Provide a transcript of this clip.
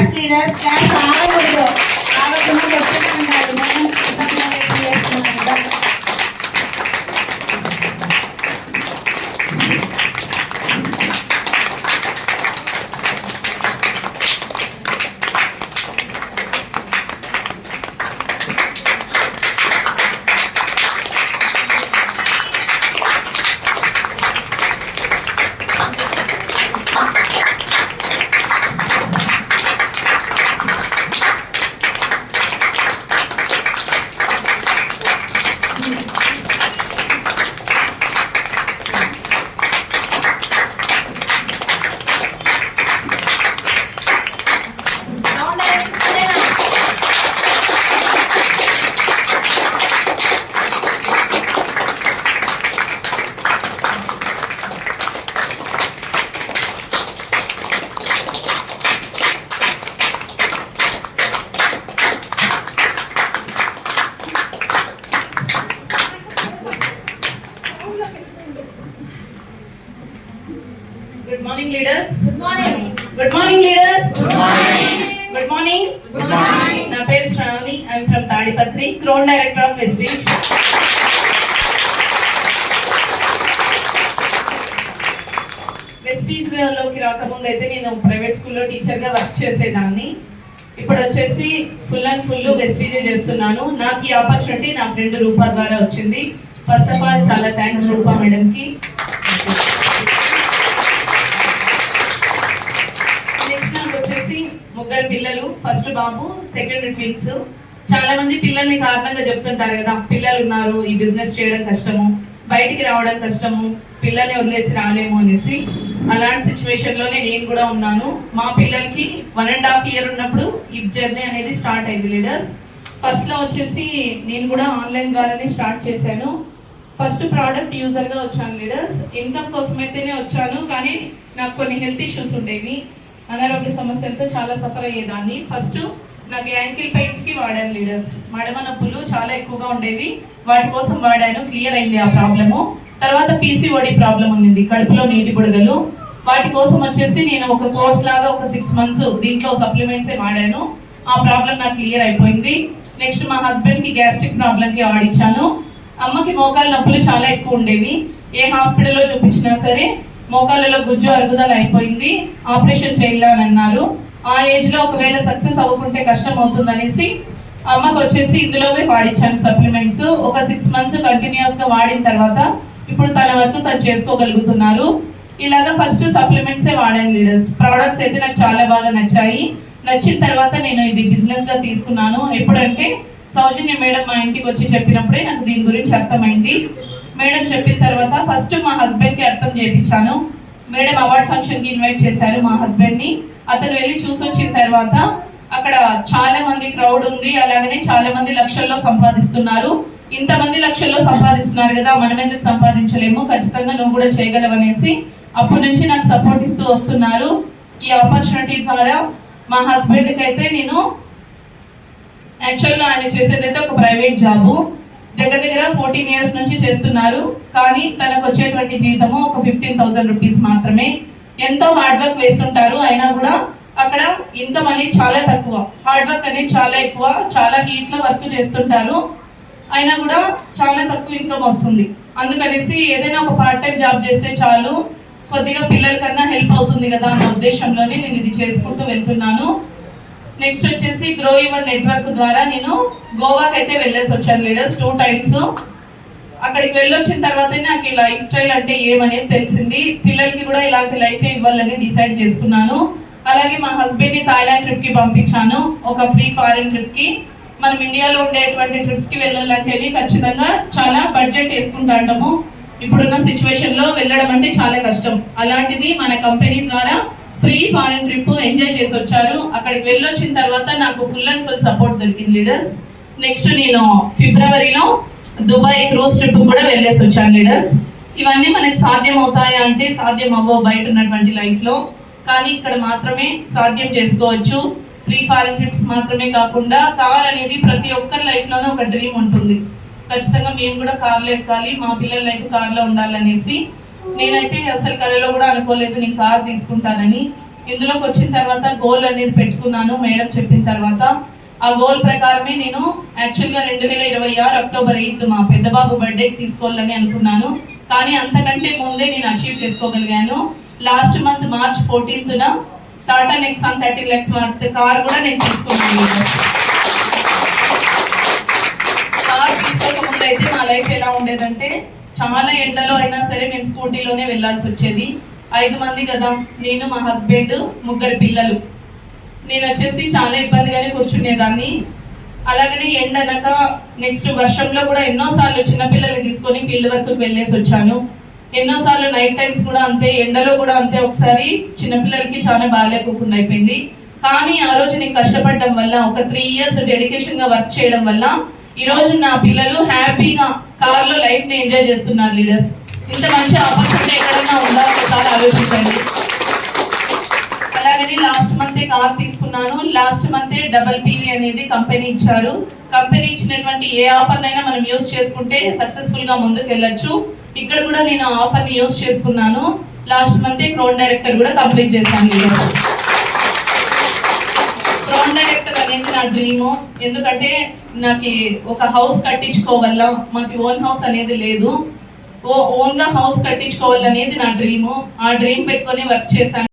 Class leaders class ఆగకూడదు ఆగకుండా చెప్తుంటారు మనం చేస్తున్నాం. Good morning, leaders. Good morning. Good morning, leaders. Good morning. Good morning. Good morning. నా పేరు Shravani. I am from Tadipatri, crown director of Vestige. Vestige లోకి రాకముందు అయితే నేను ప్రైవేట్ స్కూల్లో టీచర్గా వర్క్ చేసేదాన్ని. ఇప్పుడు వచ్చేసి ఫుల్ అండ్ ఫుల్ వెస్టీజే చేస్తున్నాను. నాకు ఈ ఆపర్చునిటీ నా ఫ్రెండ్ రూపా ద్వారా వచ్చింది. ఫస్ట్ ఆఫ్ ఆల్ చాలా థ్యాంక్స్ రూపా మేడంకి. ముగ్గురు పిల్లలు, ఫస్ట్ బాబు, సెకండ్ ట్విన్స్. చాలా మంది పిల్లల్ని కారణంగా చెప్తుంటారు కదా, పిల్లలు ఉన్నారు ఈ బిజినెస్ చేయడం కష్టము, బయటికి రావడం కష్టము, పిల్లల్ని వదిలేసి రాలేము అనేసి. అలాంటి సిచ్యువేషన్లోనే నేను కూడా ఉన్నాను. మా పిల్లలకి 1.5 year ఉన్నప్పుడు ఈ జర్నీ అనేది స్టార్ట్ అయింది లీడర్స్. ఫస్ట్లో వచ్చేసి నేను కూడా ఆన్లైన్ ద్వారానే స్టార్ట్ చేశాను. ఫస్ట్ ప్రోడక్ట్ యూజర్గా వచ్చాను లీడర్స్. ఇన్కమ్ కోసం అయితేనే వచ్చాను, కానీ నాకు కొన్ని హెల్త్ ఇష్యూస్ ఉండేవి. అనారోగ్య సమస్యలతో చాలా సఫర్ అయ్యేదాన్ని. ఫస్ట్ నాకు యాంకిల్ పెయిన్స్కి వాడాను లీడర్స్. మడమ నొప్పులు చాలా ఎక్కువగా ఉండేవి, వాటి కోసం వాడాను. క్లియర్ అయింది ఆ ప్రాబ్లము. తర్వాత పీసీఓడి ప్రాబ్లం ఉంది, కడుపులో నీటి బుడగలు. వాటి కోసం వచ్చేసి నేను ఒక కోర్స్ లాగా ఒక 6 months దీంట్లో సప్లిమెంట్సే వాడాను. ఆ ప్రాబ్లం నాకు క్లియర్ అయిపోయింది. నెక్స్ట్ మా హస్బెండ్కి గ్యాస్ట్రిక్ ప్రాబ్లంకి వాడిచ్చాను. అమ్మకి మోకాల నొప్పులు చాలా ఎక్కువ ఉండేవి. ఏ హాస్పిటల్లో చూపించినా సరే మోకాళ్ళలో గుజ్జు అరుగుదల అయిపోయింది, ఆపరేషన్ చేయాలని అన్నారు. ఆ ఏజ్లో ఒకవేళ సక్సెస్ అవ్వకుంటే కష్టం అవుతుందనేసి అమ్మకు వచ్చేసి ఇందులోనే వాడిచ్చాను సప్లిమెంట్స్. ఒక 6 months కంటిన్యూస్గా వాడిన తర్వాత ఇప్పుడు తన వరకు తను చేసుకోగలుగుతున్నారు. ఇలాగా ఫస్ట్ సప్లిమెంట్సే వాడాను లీడర్స్. ప్రోడక్ట్స్ అయితే నాకు చాలా బాగా నచ్చాయి. నచ్చిన తర్వాత నేను ఇది బిజినెస్గా తీసుకున్నాను. ఎప్పుడంటే సౌజన్య మేడం మా ఇంటికి వచ్చి చెప్పినప్పుడే నాకు దీని గురించి అర్థమైంది. మేడం చెప్పిన తర్వాత ఫస్ట్ మా హస్బెండ్కి అర్థం చేయించాను. మేడం అవార్డ్ ఫంక్షన్కి ఇన్వైట్ చేశారు మా హస్బెండ్ని. అతను వెళ్ళి చూసి వచ్చిన తర్వాత అక్కడ చాలా మంది క్రౌడ్ ఉంది, అలాగనే చాలా మంది లక్షల్లో సంపాదిస్తున్నారు. ఇంతమంది లక్షల్లో సంపాదిస్తున్నారు కదా, మనం ఎందుకు సంపాదించలేము, ఖచ్చితంగా నువ్వు కూడా చేయగలవనేసి అప్పటి నుంచి నాకు సపోర్ట్ ఇస్తూ వస్తున్నారు. ఈ ఆపర్చునిటీ ద్వారా మా హస్బెండ్కి అయితే నేను యాక్చువల్గా ఆయన చేసేదైతే ఒక ప్రైవేట్ జాబు, దగ్గర 14 years నుంచి చేస్తున్నారు. కానీ తనకు వచ్చేటువంటి జీతము ఒక 15,000 rupees మాత్రమే. ఎంతో హార్డ్ వర్క్ వేస్తుంటారు, అయినా కూడా అక్కడ ఇన్కమ్ అనేది చాలా తక్కువ, హార్డ్ వర్క్ అనేది చాలా ఎక్కువ, చాలా హీట్లో వర్క్ చేస్తుంటారు, అయినా కూడా చాలా తక్కువ ఇన్కమ్ వస్తుంది. అందుకనేసి ఏదైనా ఒక పార్ట్ టైం జాబ్ చేస్తే చాలు, కొద్దిగా పిల్లల కన్నా హెల్ప్ అవుతుంది కదా అన్న ఉద్దేశంలోనే నేను ఇది చేసుకుంటూ వెళ్తున్నాను. నెక్స్ట్ వచ్చేసి గ్రో యువర్ నెట్వర్క్ ద్వారా నేను గోవాకి అయితే వెళ్ళేసి వచ్చాను లీడర్స్ 2 times. అక్కడికి వెళ్ళొచ్చిన తర్వాతే నాకు ఈ లైఫ్ స్టైల్ అంటే ఏమనేది తెలిసింది. పిల్లలకి కూడా ఇలాంటి లైఫ్ ఇవ్వాలని డిసైడ్ చేసుకున్నాను. అలాగే మా హస్బెండ్ని థాయిలాండ్ ట్రిప్కి పంపించాను, ఒక ఫ్రీ ఫారిన్ ట్రిప్కి. మనం ఇండియాలో ఉండేటువంటి ట్రిప్స్కి వెళ్ళాలంటేనే ఖచ్చితంగా చాలా బడ్జెట్ వేసుకుంటాము. ఇప్పుడున్న సిచ్యువేషన్లో వెళ్ళడం అంటే చాలా కష్టం. అలాంటిది మన కంపెనీ ద్వారా ఫ్రీ ఫారిన్ ట్రిప్ ఎంజాయ్ చేసి వచ్చారు. అక్కడికి వెళ్ళొచ్చిన తర్వాత నాకు ఫుల్ అండ్ ఫుల్ సపోర్ట్ దొరికింది లీడర్స్. నెక్స్ట్ నేను ఫిబ్రవరిలో దుబాయ్ క్రూజ్ ట్రిప్ కూడా వెళ్ళేసి వచ్చాను లీడర్స్. ఇవన్నీ మనకి సాధ్యం అవుతాయా అంటే సాధ్యం అవ్వవు బయట ఉన్నటువంటి లైఫ్లో, కానీ ఇక్కడ మాత్రమే సాధ్యం చేసుకోవచ్చు. ఫ్రీ ఫారిన్ ట్రిప్స్ మాత్రమే కాకుండా కార్ అనేది ప్రతి ఒక్కరి లైఫ్లోనే ఒక డ్రీమ్ ఉంటుంది. ఖచ్చితంగా మేము కూడా కార్లో ఎక్కాలి, మా పిల్లల లైఫ్ కార్లో ఉండాలనేసి. నేనైతే అసలు కళలో కూడా అనుకోలేదు నేను కార్ తీసుకుంటానని. ఇందులోకి వచ్చిన తర్వాత గోల్ అనేది పెట్టుకున్నాను మేడం చెప్పిన తర్వాత. ఆ గోల్ ప్రకారమే నేను యాక్చువల్గా 2026 అక్టోబర్ 8 మా పెద్ద బాబు బర్త్డే తీసుకోవాలని అనుకున్నాను. కానీ అంతకంటే ముందే నేను అచీవ్ చేసుకోగలిగాను. లాస్ట్ మంత్ మార్చ్ 14న Tata Nexon 30 lakhs worth car కూడా నేను తీసుకున్నాను. కార్ తీసుకోకముందు అయితే మా లైఫ్ ఎలా ఉండేదంటే చాలా ఎండలో అయినా సరే మేము స్కూటీలోనే వెళ్ళాల్సి వచ్చేది. 5 మంది కదా, నేను మా హస్బెండ్ 3 పిల్లలు. నేను వచ్చేసి చాలా ఇబ్బందిగానే కూర్చునేదాన్ని. అలాగనే ఎండనక నెక్స్ట్ వర్షంలో కూడా ఎన్నోసార్లు చిన్నపిల్లల్ని తీసుకొని ఫీల్డ్ వర్క్ వెళ్ళేసి వచ్చాను. ఎన్నోసార్లు నైట్ టైమ్స్ కూడా అంతే, ఎండలో కూడా అంతే. ఒకసారి చిన్నపిల్లలకి చాలా బాగాలేకుండా అయిపోయింది. కానీ ఆ రోజు నేను కష్టపడడం వల్ల, ఒక 3 years డెడికేషన్గా వర్క్ చేయడం వల్ల ఈరోజు నా పిల్లలు హ్యాపీగా కార్లో లైఫ్ని ఎంజాయ్ చేస్తున్నారు. లీడర్స్, ఇంత మంచి ఆపర్చునిటీ ఎక్కడైనా ఉందా ఒకసారి ఆలోచించండి. అలాగని లాస్ట్ మంతే కార్ తీసుకున్నాను. లాస్ట్ మంతే PPP అనేది కంపెనీ ఇచ్చారు. కంపెనీ ఇచ్చినటువంటి ఏ ఆఫర్నైనా మనం యూజ్ చేసుకుంటే సక్సెస్ఫుల్గా ముందుకు వెళ్ళొచ్చు. ఇక్కడ కూడా నేను ఆఫర్ని యూజ్ చేసుకున్నాను. లాస్ట్ మంతే క్రౌన్ డైరెక్టర్ కూడా కంప్లీట్ చేశాను. క్రౌన్ డైరెక్టర్ అనేది నా డ్రీము. ఎందుకంటే నాకు ఒక హౌస్ కట్టించుకోవాల, మాకు ఓన్ హౌస్ అనేది లేదు. ఓన్గా హౌస్ కట్టించుకోవాలనేది నా డ్రీము. ఆ డ్రీమ్ పెట్టుకొని వర్క్ చేశాను.